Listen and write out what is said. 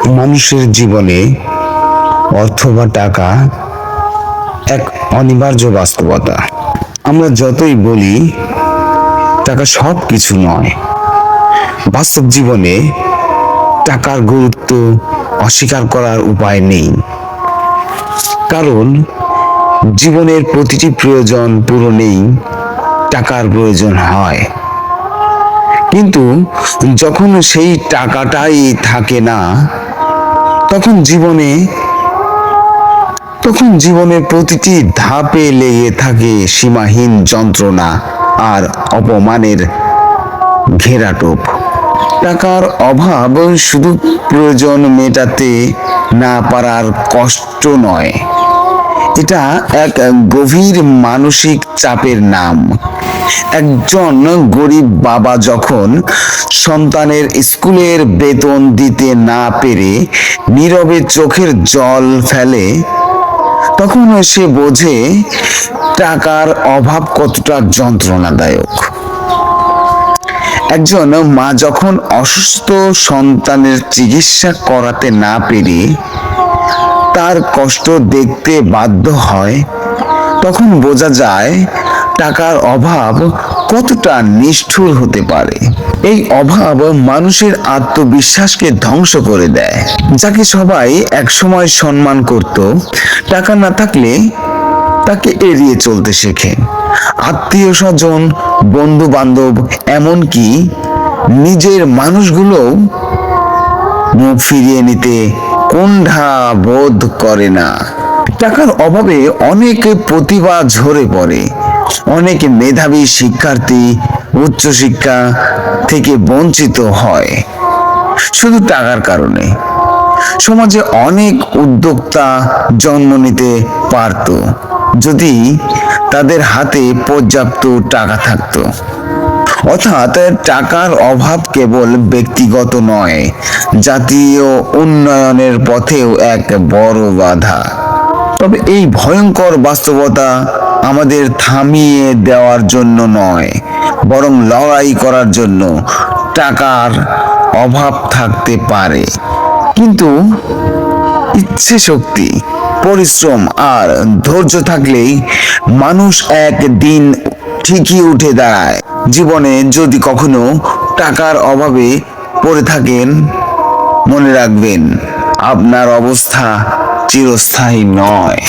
মানুষের জীবনে অর্থ বা টাকা এক অনিবার্য বাস্তবতা। আমরা যতই বলি টাকা সব কিছু নয়, বাস্তব জীবনে টাকার গুরুত্ব অস্বীকার করার উপায় নেই। কারণ জীবনের প্রতিটি প্রয়োজন পূরণেই টাকার প্রয়োজন হয়। কিন্তু যখন সেই টাকাটাই থাকে না, তখন জীবনের প্রতিটি ধাপে লেগে থাকে সীমাহীন যন্ত্রণা আর অপমানের ঘেরাটোপ। টাকার অভাব শুধু প্রয়োজন মেটাতে না পারার কষ্ট নয়, এটা এক গভীর মানসিক চাপের নাম। একজন গরিব বাবা যখন সন্তানের স্কুলের বেতন দিতে না পেরে নীরবে চোখের জল ফেলে, তখন সে বোঝে টাকার অভাব কতটা যন্ত্রণাদায়ক। একজন মা যখন অসুস্থ সন্তানের চিকিৎসা করাতে না পেরে তার কষ্ট দেখতে বাধ্য হয়, তখন বোঝা যায় টাকার অভাব কতটা নিষ্ঠুর হতে পারে। এই অভাব মানুষের আত্মবিশ্বাসকে ধ্বংস করে দেয়। যাকে সবাই একসময় সম্মান করত, টাকা না থাকলে তাকে এড়িয়ে চলতে শেখে। আত্মীয় স্বজন, বন্ধু বান্ধব, এমনকি নিজের মানুষগুলোও মুখ ফিরিয়ে নিতে কুণ্ঠা বোধ করে না। টাকার অভাবে অনেক প্রতিভা ঝরে পড়ে। অনেক মেধাবী শিক্ষার্থী উচ্চশিক্ষা থেকে বঞ্চিত হয় শুধু টাকার কারণে। সমাজে অনেক উদ্যোক্তা জন্ম নিতে পারত যদি তাদের হাতে পর্যাপ্ত টাকা থাকতো। অর্থাৎ টাকার অভাব কেবল ব্যক্তিগত নয়, জাতীয় উন্নয়নের পথেও এক বড় বাধা। তবে এই ভয়ঙ্কর বাস্তবতা আমাদের থামিয়ে দেওয়ার জন্য নয়, বরং লড়াই করার জন্য। টাকার অভাব থাকতে পারে, কিন্তু ইচ্ছে শক্তি, পরিশ্রম আর ধৈর্য থাকলেই মানুষ একদিন ঠিকই উঠে দাঁড়ায়। জীবনে যদি কখনো টাকার অভাবে পড়ে থাকেন, মনে রাখবেন আপনার অবস্থা চিরস্থায়ী নয়।